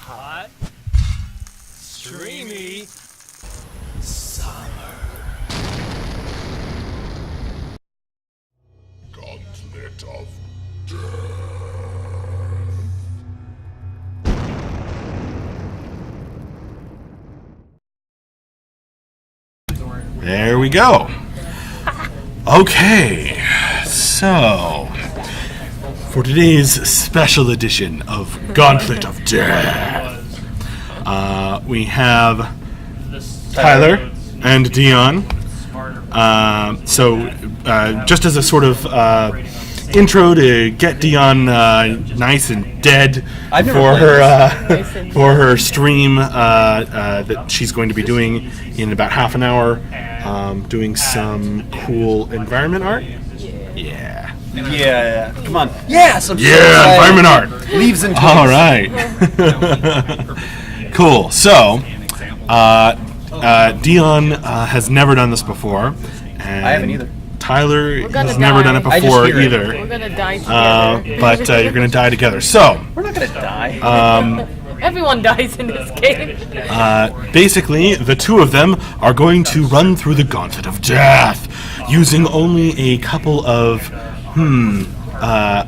hot, streamy summer. Gauntlet of There we go. Okay, so for today's special edition of Gauntlet of Death, we have Tyler and Dion. Just as a sort of intro to get Dion nice and dead for her stream that she's going to be doing in about half an hour, doing some cool environment art. Yeah. Come on. Yeah, some environment art. Leaves and twigs. All right. Cool. So, Dion has never done this before. And I haven't either. Tyler has never done it before either. We're gonna die together. But you're gonna die together. So we're not gonna die. Everyone dies in this game. Basically, the two of them are going to run through the Gauntlet of Death using only a couple of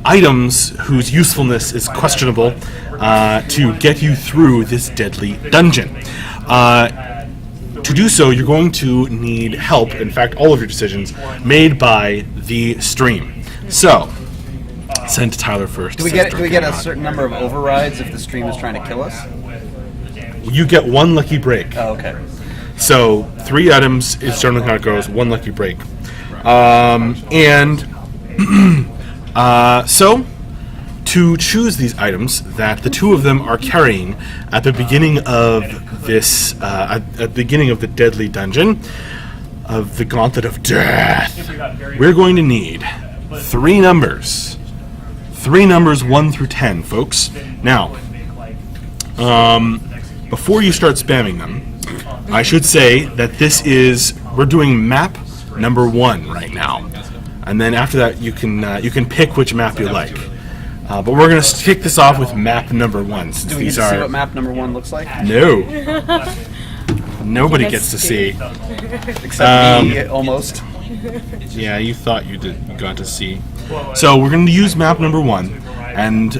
items whose usefulness is questionable to get you through this deadly dungeon. To do so, you're going to need help, in fact, all of your decisions, made by the stream. So, send Tyler first. Do we get a certain number of overrides if the stream is trying to kill us? You get one lucky break. Oh, okay. So, 3 items is generally how it goes, 1 lucky break. So, to choose these items that the two of them are carrying at the beginning of this, at the beginning of the deadly dungeon of the Gauntlet of Death, we're going to need 3 numbers. 3 numbers 1 through 10, folks. Now, before you start spamming them, I should say that we're doing map number 1 right now. And then after that, you can pick which map you like. But we're going to kick this off with map number 1. Since Do we get to see what map number 1 looks like? No. Nobody gets to see. Except me, almost. Yeah, you thought you got to see. So we're going to use map number 1, and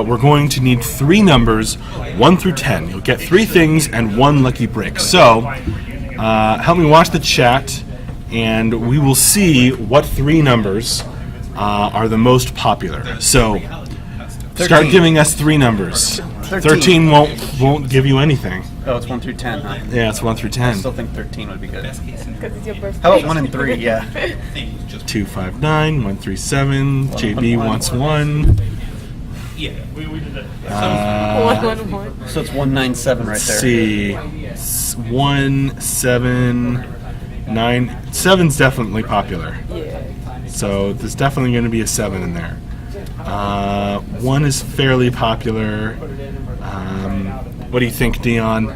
we're going to need 3 numbers, 1 through 10. You'll get 3 things and 1 lucky brick. So help me watch the chat, and we will see what 3 numbers are the most popular. So 13. Start giving us 3 numbers. 13 won't give you anything. Oh, it's 1 through 10, huh? Yeah, it's 1 through 10. I still think 13 would be good. Because it's your birthday. How about 1 and 3? Yeah. 259, 137. JB wants 1. Yeah, we did that. 111. So it's 197 right there. Let's see. 1, 7, 9. 7's definitely popular. Yeah. So there's definitely going to be a 7 in there. 1 is fairly popular. What do you think, Dion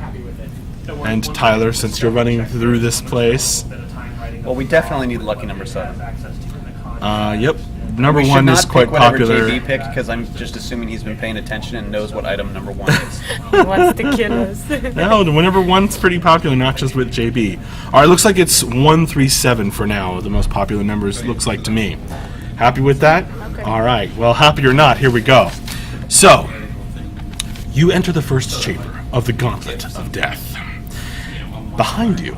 and Tyler, since you're running through this place? Well, we definitely need lucky number 7. Yep. Number 1 is quite popular. JB picked, because I'm just assuming he's been paying attention and knows what item number 1 is. He wants to kill us. No, the number 1's pretty popular, not just with JB. All right, looks like it's 137 for now. The most popular numbers looks like to me. Happy with that? Okay. All right. Well, happy or not, here we go. So, you enter the first chamber of the Gauntlet of Death. Behind you,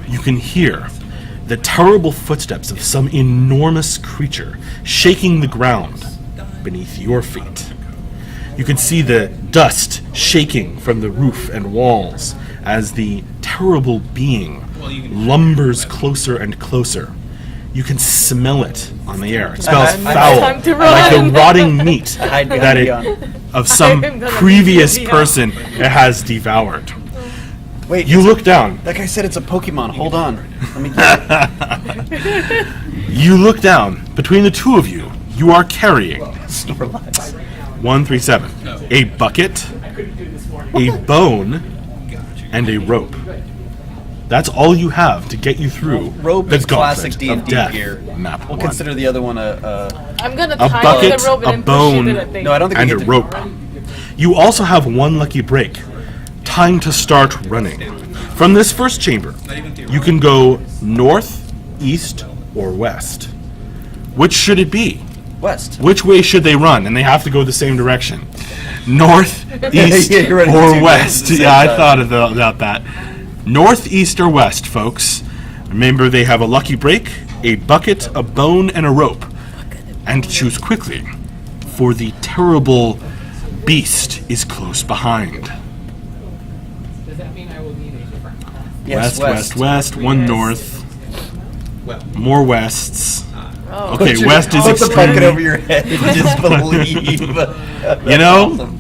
you can hear the terrible footsteps of some enormous creature shaking the ground beneath your feet. You can see the dust shaking from the roof and walls as the terrible being lumbers closer and closer. You can smell it on the air. It smells foul, Time to like the run. rotting meat of some previous person it has devoured. Wait, You look down. that guy said it's a Pokemon. Hold on. Let me get it. You look down. Between the two of you, you are carrying Snorlax. 137, a bucket, a bone, and a rope. That's all you have to get you through Rope the is classic Gauntlet of D&D Death gear. map We'll 1. consider the other one a I'm gonna A tie bucket, the rope a and bone, push it. no, I don't think and we a get to- rope. You also have one lucky break. Time to start running. From this first chamber, you can go north, east, or west. Which should it be? West. Which way should they run? And they have to go the same direction. North, east, Yeah, you're running or two west. ways at the Yeah, I same time. thought about that. North, east, or west, folks. Remember, they have a lucky break, a bucket, a bone, and a rope. And choose quickly, for the terrible beast is close behind. Yes, West, west, one north, more wests. Oh. Okay, west is Put the bucket extremely... over your head and just believe. You know?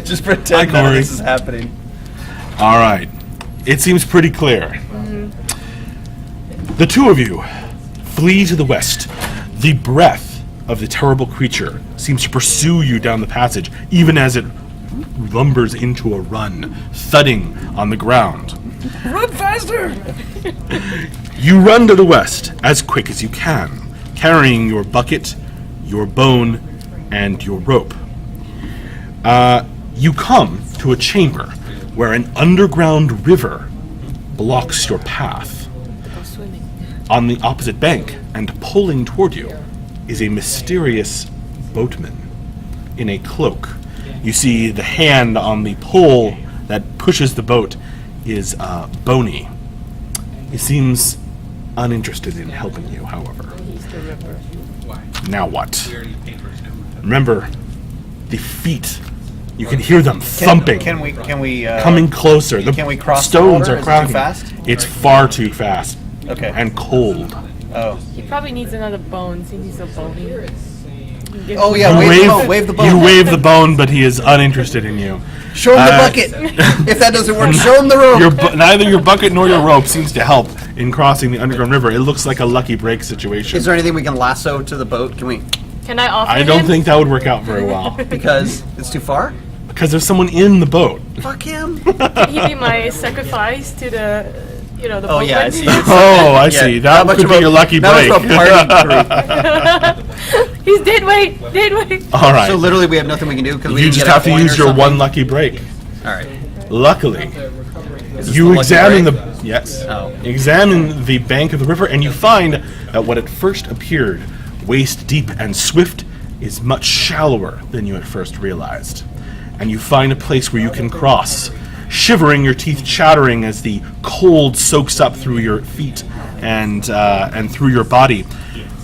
Just pretend none of Corey. this is happening. All right. It seems pretty clear. The two of you flee to the west. The breath of the terrible creature seems to pursue you down the passage, even as it lumbers into a run, thudding on the ground. Run faster! You run to the west as quick as you can, carrying your bucket, your bone, and your rope. You come to a chamber where an underground river blocks your path. Go swimming. On the opposite bank, and pulling toward you, is a mysterious boatman in a cloak. You see the hand on the pole that pushes the boat is bony. He seems uninterested in helping you, however. He's the ripper. Now what? Remember, the feet. You can hear them thumping, Can we coming closer. The can we cross the stones water? are Is it too cracking. fast? It's far too fast Okay. and cold. Oh. He probably needs another bone. He needs a bony. Oh yeah, You wave the bone. Wave the bone. You wave the bone, but he is uninterested in you. Show him the Uh, bucket. If that doesn't work, show him the rope. Neither your bucket nor your rope seems to help in crossing the underground river. It looks like a lucky break situation. Is there anything we can lasso to the boat? Can we? Can I offer I don't him? think that would work out very well Because it's too far. because there's someone in the boat. Fuck him. Can he be my sacrifice to the, the Oh boatman? yeah, I see. Oh, I see. not That much could of be a- your lucky not much break. of a party creep. He's dead weight. Dead weight. All right. So literally, we have nothing we can do because we you didn't just get a have to coin use or your something? one lucky break. All right. Luckily, Is this you the lucky examine break? the yes. Oh. Examine the bank of the river, and you find that what at first appeared waist deep and swift is much shallower than you at first realized. And you find a place where you can cross, shivering, your teeth chattering as the cold soaks up through your feet and through your body.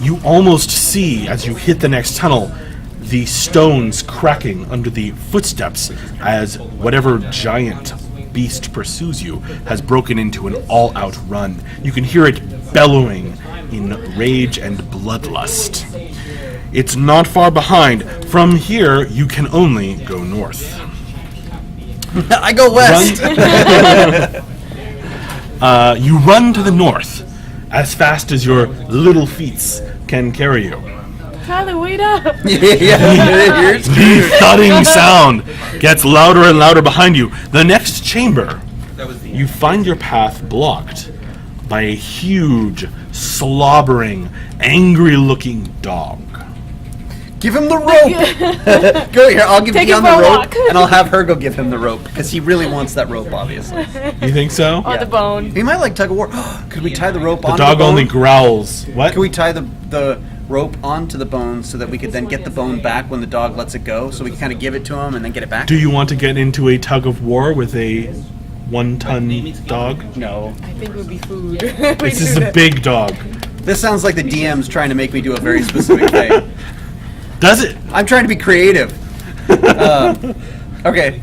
You almost see, as you hit the next tunnel, the stones cracking under the footsteps as whatever giant beast pursues you has broken into an all-out run. You can hear it bellowing in rage and bloodlust. It's not far behind. From here, you can only go north. I go west. You run to the north as fast as your little feet can carry you. Tyler, wait up. Yeah. The thudding sound gets louder and louder behind you. The next chamber, you find your path blocked by a huge, slobbering, angry-looking dog. Give him the rope. Go here. I'll give Take Dion him the for a rope, walk. and I'll have her go give him the rope because he really wants that rope, obviously. You think so? Or the bone. He might like tug of war. Could we tie the rope The onto dog the bone? only growls. What? Could we tie the rope onto the bone so that we could then get the bone back when the dog lets it go? So we can kind of give it to him and then get it back. Do you want to get into a tug of war with a one-ton dog? No. I think it would be food. This is a big dog. This sounds like the DM's trying to make me do a very specific thing. Does it? I'm trying to be creative. Okay.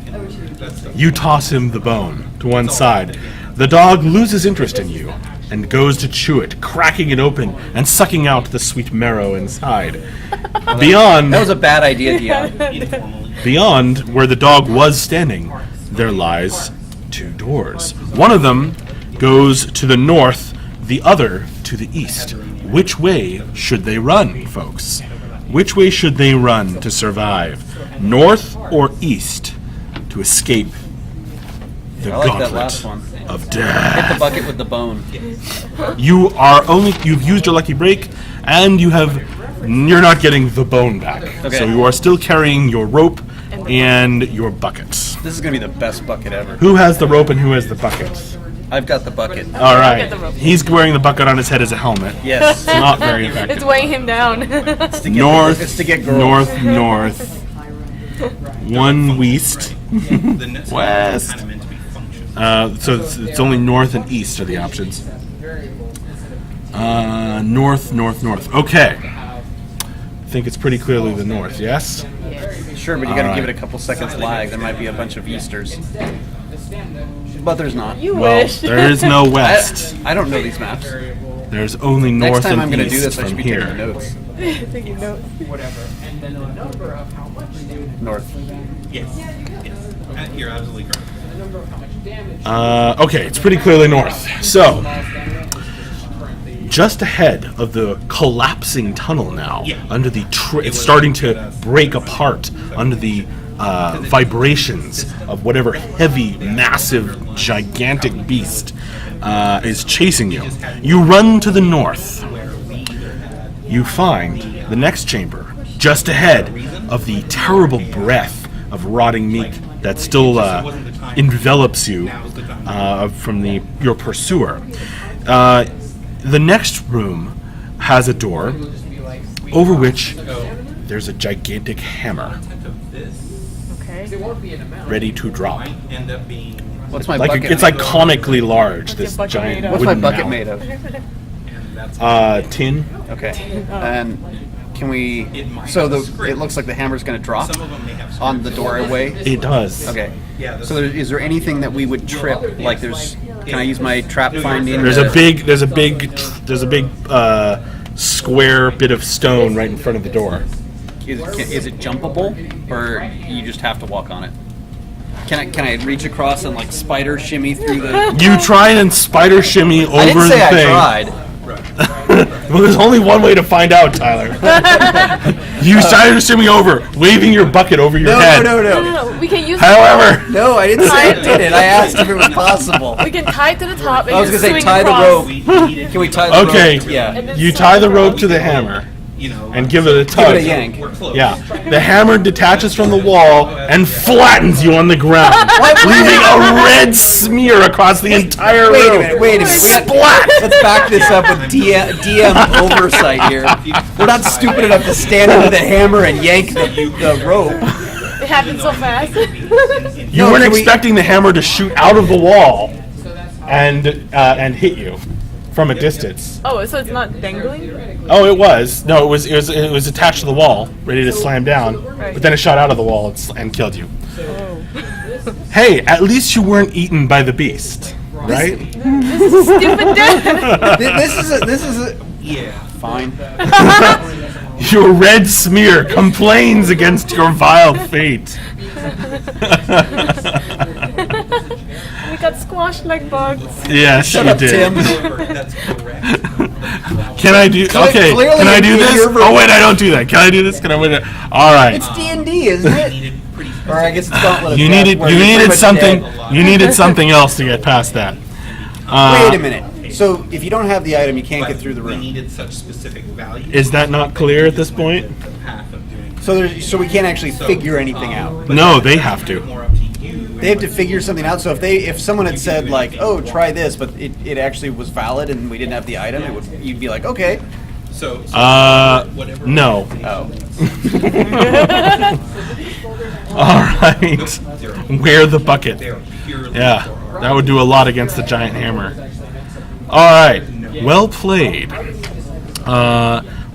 You toss him the bone to one side. The dog loses interest in you and goes to chew it, cracking it open and sucking out the sweet marrow inside. Beyond, That was a bad idea, Dion. beyond where the dog was standing, there lies two doors. One of them goes to the north, the other to the east. Which way should they run, folks? Which way should they run to survive? North or east to escape the I like that gauntlet last one. of death? Hit the bucket with the bone. You've used your lucky break, and you're not getting the bone back. Okay. So you are still carrying your rope and your buckets. This is gonna be the best bucket ever. Who has the rope and who has the buckets? I've got the bucket. All right. get the rope. He's wearing the bucket on his head as a helmet. Yes. It's not very effective. It's weighing him down. It's to get North, it's to get girls. north. One west. The net West. kind of meant to be functional. So it's only north and east are the options. North. Okay. I think it's pretty clearly the north, yes? Sure, but you gotta All give right. it a couple seconds lag. There might be a bunch of Easters. But there's not. You Well, wish. there is no west. I don't know these maps. There's only Next north time and I'm gonna do east this, I should from be taking here. notes. Taking notes. North. Yes. You're absolutely correct. Okay, it's pretty clearly north. So, just ahead of the collapsing tunnel now, Yeah. under the it's starting to break apart under the vibrations of whatever heavy, massive, gigantic beast is chasing you. You run to the north. You find the next chamber just ahead of the terrible breath of rotting meat that still envelops you from your pursuer. The next room has a door over which there's a gigantic hammer Okay. ready to drop. End up being What's my Like bucket? it's like comically large. This bucket giant made of? What's my wooden bucket mallet. made of? Tin. Okay. And can we? So it looks like the hammer's gonna drop some of them may have on the doorway. It does. Okay. Yeah, So is there anything that we would trip? Like there's? Can I use my trap finding? There's a big square bit of stone right in front of the door. Is it jumpable, or you just have to walk on it? Can I reach across and like spider shimmy through the? You try and spider shimmy over I didn't say the I thing. tried. Well, there's only one way to find out, Tyler. You spider shimmy over, waving your bucket over your head. No. No, we can use. However, No, I didn't say I did it. I asked if it was possible. We can tie to the top. And I was gonna just say swing tie the across. rope. Can we tie the okay, rope? Yeah. And then you swing tie the rope across. to the hammer you know, and give it a Give tug. it a yank. we're close. Yeah, the hammer detaches from the wall and flattens you on the ground, leaving a red smear across the entire Wait a room. minute. We got Splat! Let's back this up with DM oversight here. We're not stupid enough to stand under the hammer and yank the rope. It happened so fast. You No, weren't can we- expecting the hammer to shoot out of the wall and hit you from a distance. Oh, so it's not dangling? Oh, it was. No, it was attached to the wall, ready to slam down. But then it shot out of the wall and killed you. Hey, at least you weren't eaten by the beast, right? Stupid death. This is a Yeah. fine. Your red smear complains against your vile fate. We got squashed like bugs. Yes, Shut you up, did. Tim. That's correct. Can I do? Okay. clearly Can I do in this? your Oh wait, I don't do that. Can I do this? Can I wait? All right. It's D&D, isn't it? Needed pretty Or I guess it's Gauntlet of You Death, needed where you you're needed pretty much something. dead. You needed something else to get past that. Wait a minute. So if you don't have the item, you can't get through the We room. needed such specific values. Is that not clear at this point? The path of doing So we can't actually figure anything out. No, they have to. more up to you. They have to figure something out. So if someone had said like, "Oh, try this," but it actually was valid and we didn't have the item, you'd be like, "Okay." So whatever. No. Oh. All right. Wear the bucket. They're purely Yeah, for our that would do a lot against the giant hammer. All right. Well played.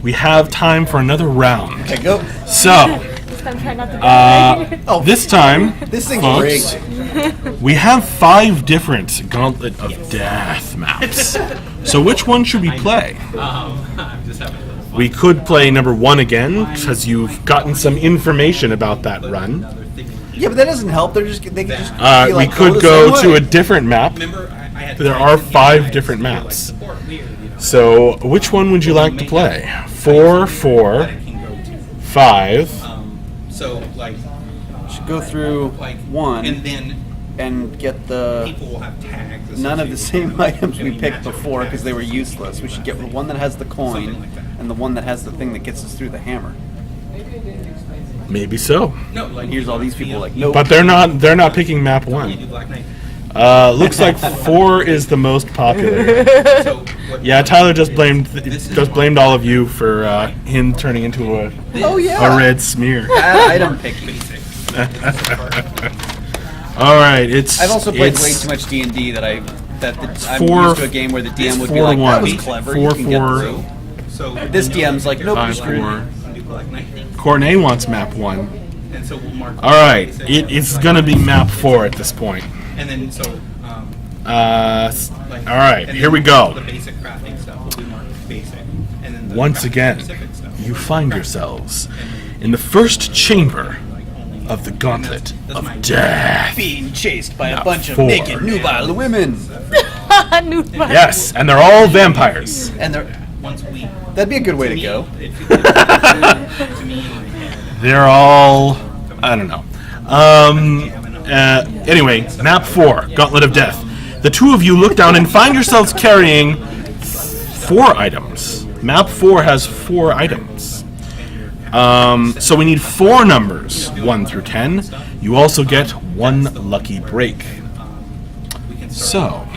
We have time for another round. Okay, go. So, This time try not to die. Oh, this time, this thing's folks, rigged. we have 5 different Gauntlet of Death maps. So which one should we play? I'm just having a little fun. We could play number 1 again, because you've gotten some information about that run. Yeah, but that doesn't help. They can just. be We like, could the go same to way. a different map. Remember, I had There tried are to get 5 guys different to, like, maps. support weird, you know. So which one would you like to play? 4, 4, That it can go to. 5. So like Should go through like one and then and get the people will have tags. none of the associated same with items them, we and picked match up before with because they were tags. useless. We should get the one that has the Something coin like that. and the one that has the thing that gets us through the hammer. Maybe so. No, like Here's all these people like, nope. But they're not picking map you do 1. Black Knight. Looks like 4 is the most popular. So what, Yeah, Tyler just blamed all of you for him turning into a red smear. Bad item picking. basic. All right, it's. I've also played it's way too much D&D that I'm four- used to a game where the DM would be 4 like, to that 1. was clever, 4 you can get 4. through. So This DM's like, nope, you're 5 screwed. 4. you can do Black Knight, Cornet wants map 1. and so we'll mark. All right, it's gonna be map 4 at this point. And then so. All right, and here then we go. The basic crafting stuff will be marked basic, and then the Once craft again, specific stuff you will be find crafting. yourselves in the first chamber of the Gauntlet of Death. Being chased by Not a bunch 4. of naked, nubile women. Yes, and they're all vampires. And they're, Once we. that'd be a good way to go. It feels like, to me, like, They're all, I don't know. Anyway, map 4, Gauntlet of Death. The two of you look down and find yourselves carrying 4 items. Map 4 has 4 items. So we need 4 numbers, 1 through 10. You also get 1 lucky break. So,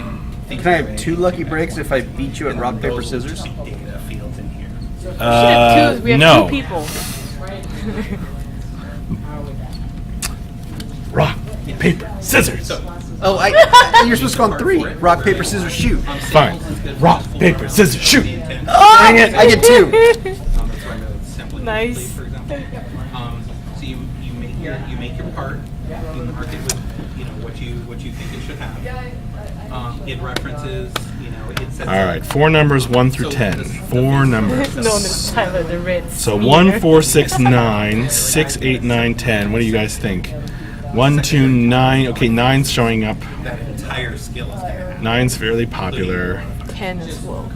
Can I have 2 lucky breaks if I beat you at rock, paper, scissors? We have no. 2 people. Rock, paper, scissors. Oh, you're supposed to go on 3. Rock, paper, scissors, shoot. Fine. Rock, paper, scissors, shoot. Dang it, I get 2. Nice. For example, so you make your part, you mark it with what you think it should have. It references it says. All right, 4 numbers, 1 through 10. 4 numbers. Known as Tyler the Red. So Smear. 1, 4, 6, 9, 6, 8, 9, 10. What do you guys think? 1, 2, 9. Okay, 9's showing up. That entire skill is there. 9's fairly popular. 10 as well.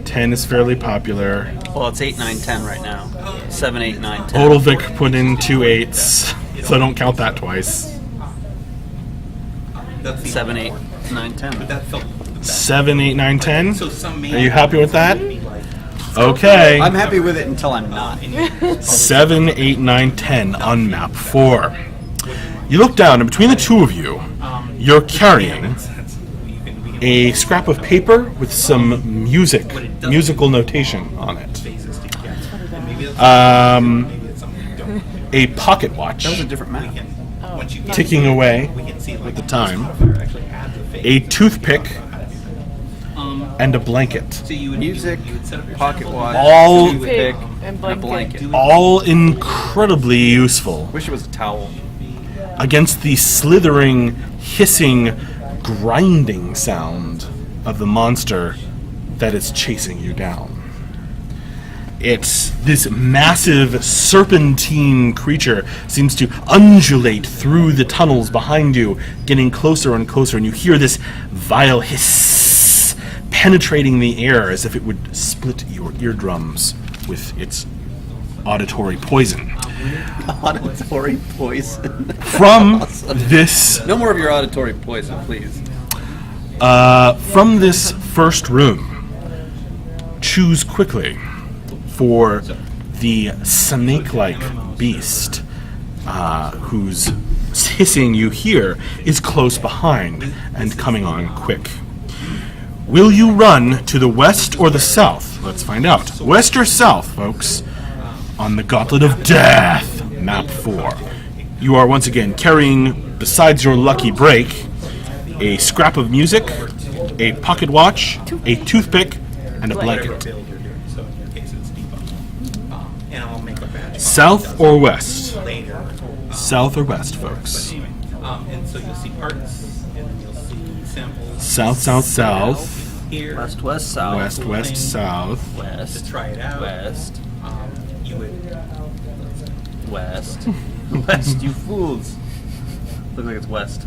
10 is fairly popular. Well, it's 8, 9, 10 right now. 7, 8, 9, 10. Total Vic put in 2 8s, so don't count that twice. That's the 7, 8, 9, 10. But that felt the best. 7, 8, 9, 10. So some Are you happy with that? be like, Okay. I'm happy with it until I'm not. 7, 8, 9, 10 on map 4. You look down, and between the two of you, you're carrying a scrap of paper with some musical notation on it. A pocket watch That was a different map. ticking away at the time, a toothpick, and a blanket. Music, pocket watch, All- toothpick, and and a blanket. All incredibly useful Wish it was a towel. against the slithering, hissing, grinding sound of the monster that is chasing you down. It's this massive serpentine creature seems to undulate through the tunnels behind you, getting closer and closer, and you hear this vile hiss penetrating the air as if it would split your eardrums with its auditory poison. Auditory poison. From this No more of your auditory poison, please. From this first room, choose quickly for the snake-like beast whose hissing you hear is close behind and coming on quick. Will you run to the west or the south? Let's find out. West or south, folks, on the Gauntlet of Death, map 4. You are once again carrying, besides your lucky break, a scrap of music, a pocket watch, a toothpick, and a blanket. build you're doing. So in your case, it's debug. And I'll make a magic South or west? later. South or west, folks? Anyway, and so you'll see parts, and then you'll see samples. South, south, south. Here. West, west, south. West, west, south. West. To try it out. West. You would. West. West, you fools. Looks like it's west.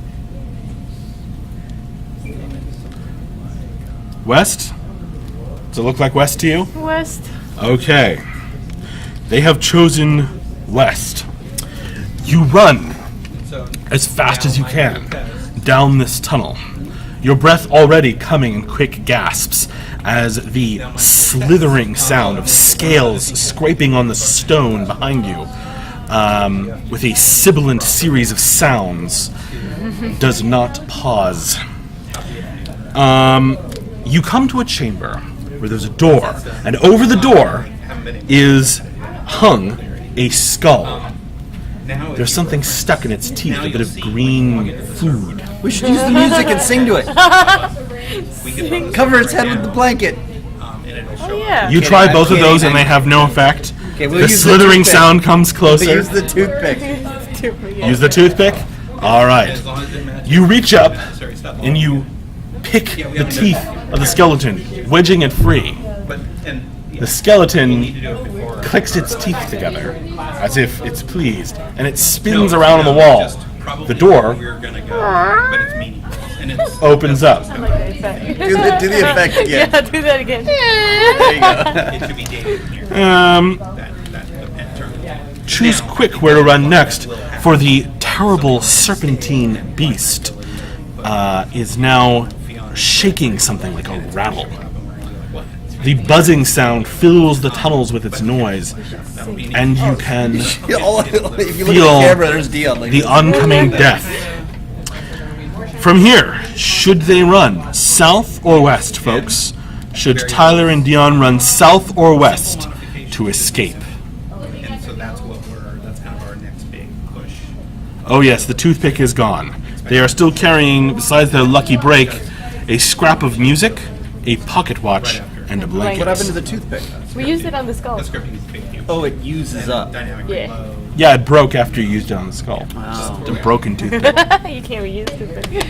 West? Does it look like west to you? West. Okay. They have chosen west. You run So as fast as you can Because down this tunnel. Your breath already coming in quick gasps as the slithering sound of scales scraping on the stone behind you with a sibilant series of sounds, does not pause. You come to a chamber where there's a door, and over the door is hung a skull. There's something stuck in its teeth, a bit of green food. We should use the music and sing to it. Cover its head with the blanket. Oh yeah. You try both of those and they have no effect. Okay, we'll The use slithering toothpick. sound comes closer. Use the toothpick. Use the toothpick? Alright. You reach up and you pick the teeth of the skeleton, wedging it free. The skeleton clicks its teeth together as if it's pleased, and it spins around on the wall. The door opens up. Do the effect again. Yeah, do that again. Choose quick where to run next, for the terrible serpentine beast is now shaking something like a rattle. The buzzing sound fills the tunnels with its noise, and you can If you look at the feel camera, there's Dion. Like the oncoming death. From here, should they run south or west, folks? Should Tyler and Dion run south or west to escape? And so that's kind of our next big push. Oh yes, the toothpick is gone. They are still carrying, besides their lucky break, a scrap of music, a pocket watch, and a blanket. what happened to the toothpick? We used it on the skull. Oh, it uses up. Yeah. Yeah, it broke after you used it on the skull. Just a broken toothpick. You can't reuse it.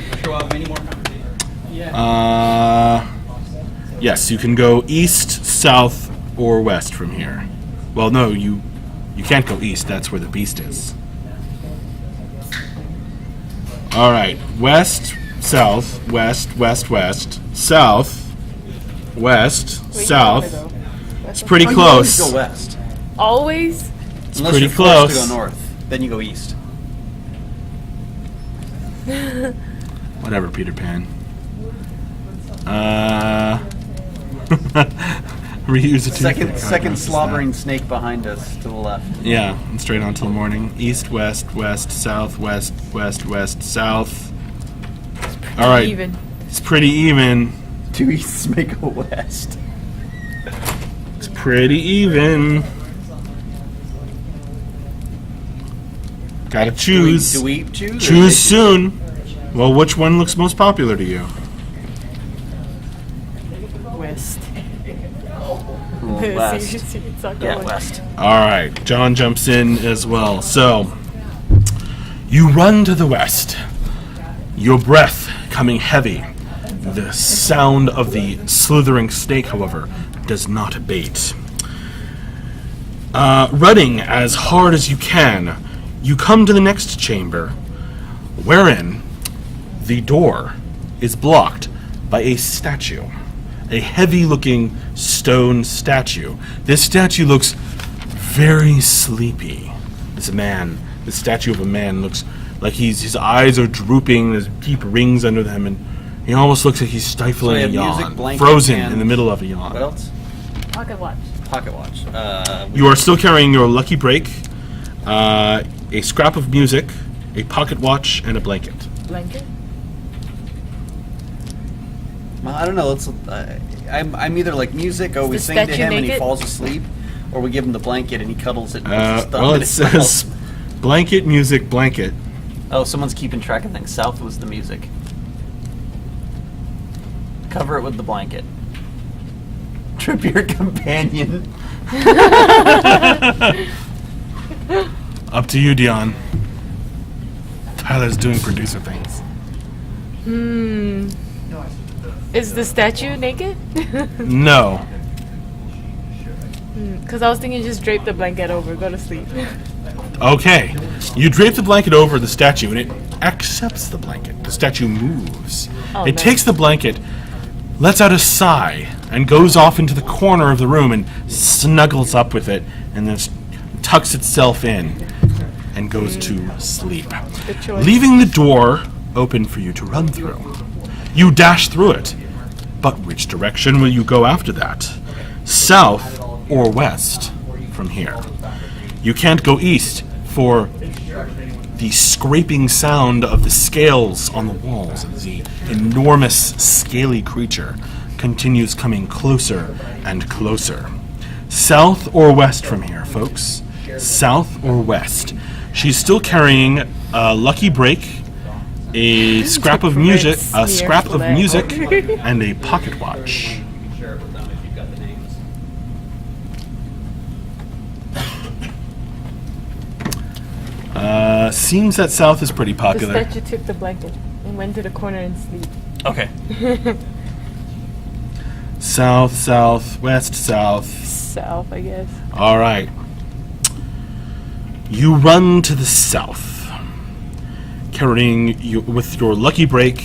Yes, you can go east, south, or west from here. Well, no, you can't go east. That's where the beast is. All right, west, south, west, west, west, south, west, south. It's pretty Oh, you always close. go west. Always? Unless pretty you're forced to close. go north. Then you go east. Whatever, Peter Pan. Reuse the toothpick. Second slobbering snake behind us to the left. Yeah, and straight on till the morning. East, west, west, south, west, west, west, south. All right, Even. it's pretty even. Two easts make a west. It's pretty even. Gotta choose. Do we choose? or Choose they soon. Well, which one looks most popular to you? West. Oh, west. See, it's not Yeah, going. west. All right, John jumps in as well. So, you run to the west, your breath coming heavy. The sound of the slithering snake, however, does not abate. Running as hard as you can, you come to the next chamber, wherein the door is blocked by a statue. A heavy-looking stone statue. This statue looks very sleepy. This statue of a man looks like his eyes are drooping, there's deep rings under them, and he almost looks like he's stifling So we a have yawn. music, blanket, Frozen and- in the middle of a yawn. What else? Pocket watch. Pocket watch. You are still carrying your lucky break, a scrap of music, a pocket watch, and a blanket. Blanket. Well, I don't know. Let's. I'm either like music. Oh, we the sing to statue him and he naked? falls asleep, or we give him the blanket and he cuddles it. And puts his thumb Well, in it his mouth. says blanket, music, blanket. Oh, someone's keeping track of things. South was the music. Cover it with the blanket. Trip your companion. Up to you, Dion. Tyler's doing producer things. Is the statue naked? No. Because I was thinking just drape the blanket over, go to sleep. Okay. You drape the blanket over the statue, and it accepts the blanket. The statue moves. Oh, It nice. takes the blanket, lets out a sigh, and goes off into the corner of the room and snuggles up with it, and then tucks itself in and goes to sleep. Good choice. Leaving the door open for you to run through. You dash through it. But which direction will you go after that? South or west from here? You can't go east, for the scraping sound of the scales on the walls as the enormous, scaly creature continues coming closer and closer. South or west from here, folks? South or west? She's still carrying a lucky break, a scrap of music, and a pocket watch. Share it with them if you've got the names. Seems that south is pretty The popular. statue took the blanket and went to the corner and sleep. Okay. South, south, west, south. South, I guess. All right. You run to the south, carrying with your lucky break,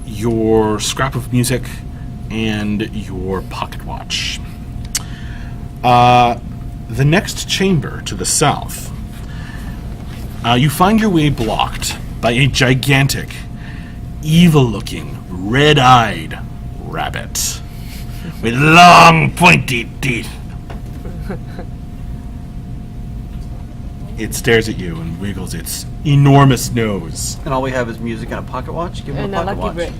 your scrap of music, and your pocket watch. The next chamber to the south, you find your way blocked by a gigantic, evil-looking, red-eyed rabbit with long, pointy teeth. It stares at you and wiggles its enormous nose. And all we have is music and a pocket watch? Give him And a a pocket lucky watch. break.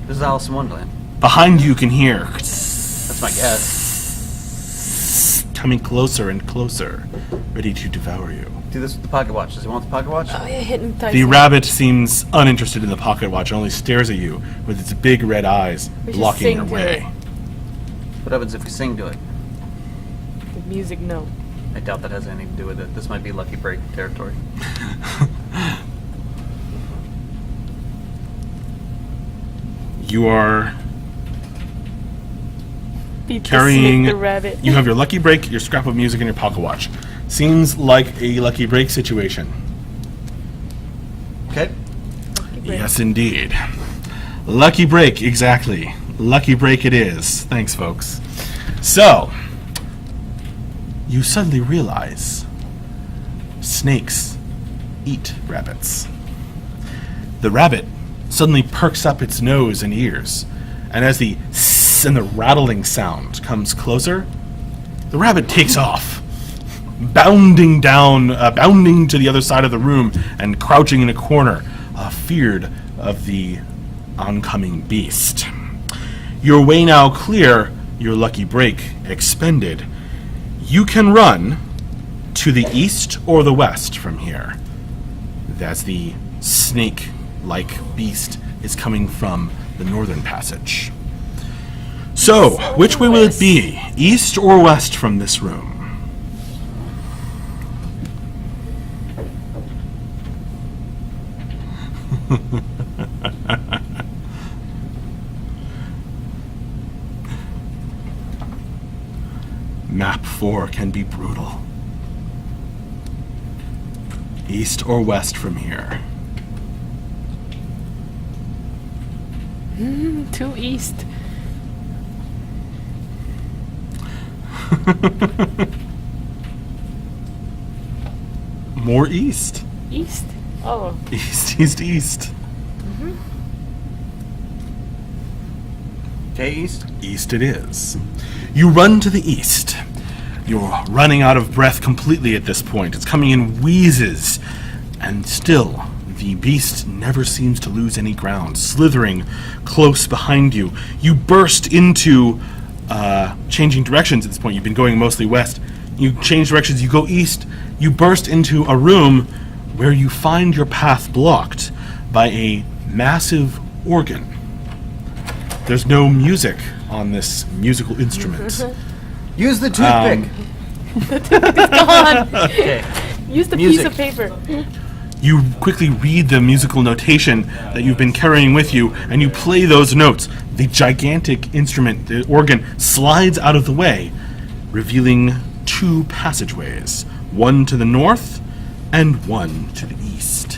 This is Alice in Wonderland. Behind you can hear That's my guess. coming closer and closer, ready to devour you. Do this with the pocket watch. Does he want the pocket watch? Oh, yeah, hypnotize The him. rabbit seems uninterested in the pocket watch, only stares at you with its big red eyes We should blocking sing your to way. it. What happens if we sing to it? The music, no. I doubt that has anything to do with it. This might be lucky break territory. You are Beat the carrying. snake, the rabbit. You have your lucky break, your scrap of music, and your pocket watch. Seems like a lucky break situation. Okay. Lucky break. Yes, indeed. Lucky break, exactly. Lucky break it is. Thanks, folks. So, you suddenly realize snakes eat rabbits. The rabbit suddenly perks up its nose and ears, and as the sss and the rattling sound comes closer, the rabbit takes off, bounding to the other side of the room and crouching in a corner, feared of the oncoming beast. Your way now clear, your lucky break expended. You can run to the east or the west from here, as the snake-like beast is coming from the northern passage. So, which way will it be, east or west from this room? Map 4 can be brutal. East or west from here? To east. More east. East? Oh. East, east, east. Okay, East. East it is. You run to the east. You're running out of breath completely at this point. It's coming in wheezes. And still, the beast never seems to lose any ground, slithering close behind you. You burst into changing directions at this point. You've been going mostly west. You change directions, you go east. You burst into a room where you find your path blocked by a massive organ. There's no music on this musical instrument. Use the toothpick. Okay. Use the Music. piece of paper. You quickly read the musical notation that you've been carrying with you, and you play those notes. The gigantic instrument, the organ, slides out of the way, revealing two passageways, one to the north and one to the east.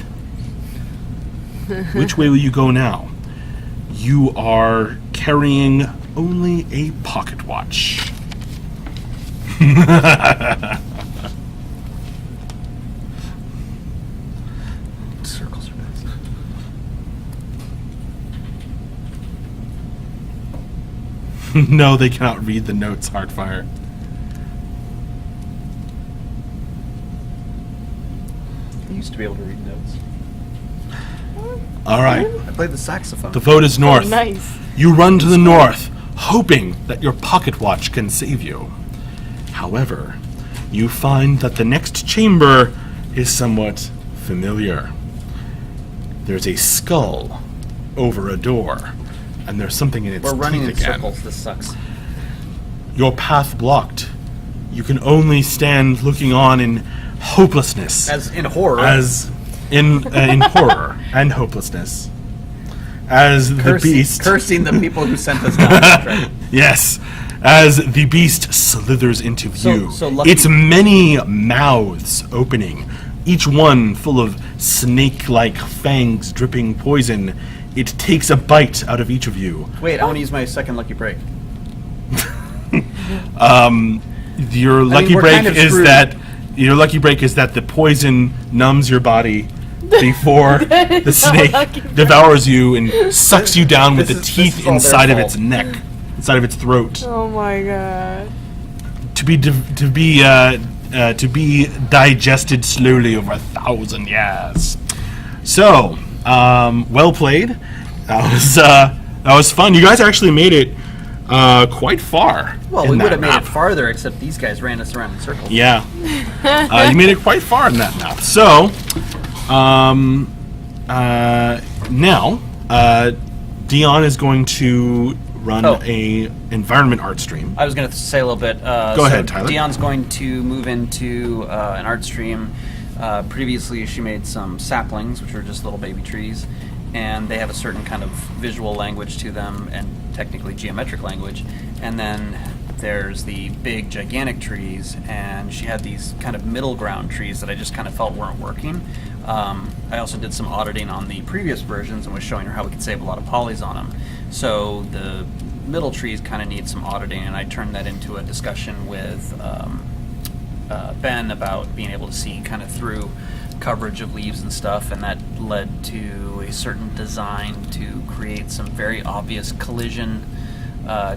Which way will you go now? You are carrying only a pocket watch. Circles are best. No, they cannot read the notes, Heartfire. I used to be able to read notes. All right. I played the saxophone. The vote is north. Nice. You run to the north, hoping that your pocket watch can save you. However, you find that the next chamber is somewhat familiar. There's a skull over a door, and there's something in its We're running in teeth again. circles. This sucks. Your path blocked. You can only stand looking on in hopelessness. As in horror. As in horror and hopelessness. As the beast. Cursing the people who sent us down. That's right. Yes. As the beast slithers into view. So lucky- its many mouths opening, each one full of snake-like fangs dripping poison. It takes a bite out of each of you. Wait, I want to use my second lucky break. Your lucky we're break kind of is screwed. that the poison numbs your body before the snake lucky break. devours you and sucks you down with the This teeth is all their inside of fault. its neck, inside of its throat, Oh my god. to be digested slowly over 1,000 years. So, well played. That was fun. You guys actually made it quite far. Well, in we that would have made map. it farther, except these guys ran us around in circles. Yeah. You made it quite far in that map. So, now, Dion is going to run a environment art stream. I was going to say a little bit. Go ahead, Tyler. Dion's going to move into an art stream. Previously, she made some saplings, which are just little baby trees, and they have a certain kind of visual language to them, and technically geometric language. And then there's the big, gigantic trees, and she had these kind of middle ground trees that I just kind of felt weren't working. I also did some auditing on the previous versions and was showing her how we could save a lot of polys on them. So the middle trees kind of need some auditing, and I turned that into a discussion with Ben about being able to see kind of through coverage of leaves and stuff, and that led to a certain design to create some very obvious collision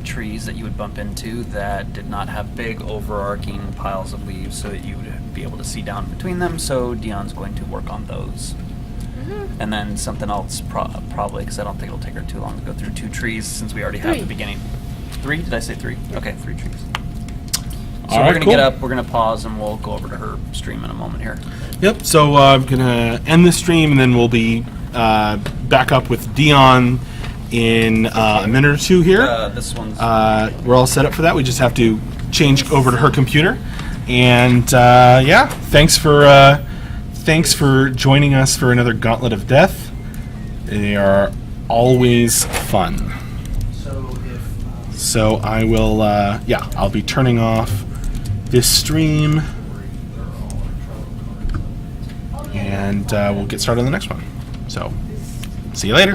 trees that you would bump into that did not have big overarching piles of leaves so that you would be able to see down between them. So Dion's going to work on those. And then something else probably, because I don't think it'll take her too long to go through 2 trees since we already have 3. the beginning. 3? Did I say 3? Okay, 3 trees. So All we're right, going to cool. get up, we're going to pause, and we'll go over to her stream in a moment here. Yep, so I'm going to end the stream, and then we'll be back up with Dion in a minute or two here. This one's... We're all set up for that. We just have to change over to her computer. And yeah, thanks for joining us for another Gauntlet of Death. They are always fun. So I will, yeah, I'll be turning off this stream, and we'll get started on the next one. So, see you later.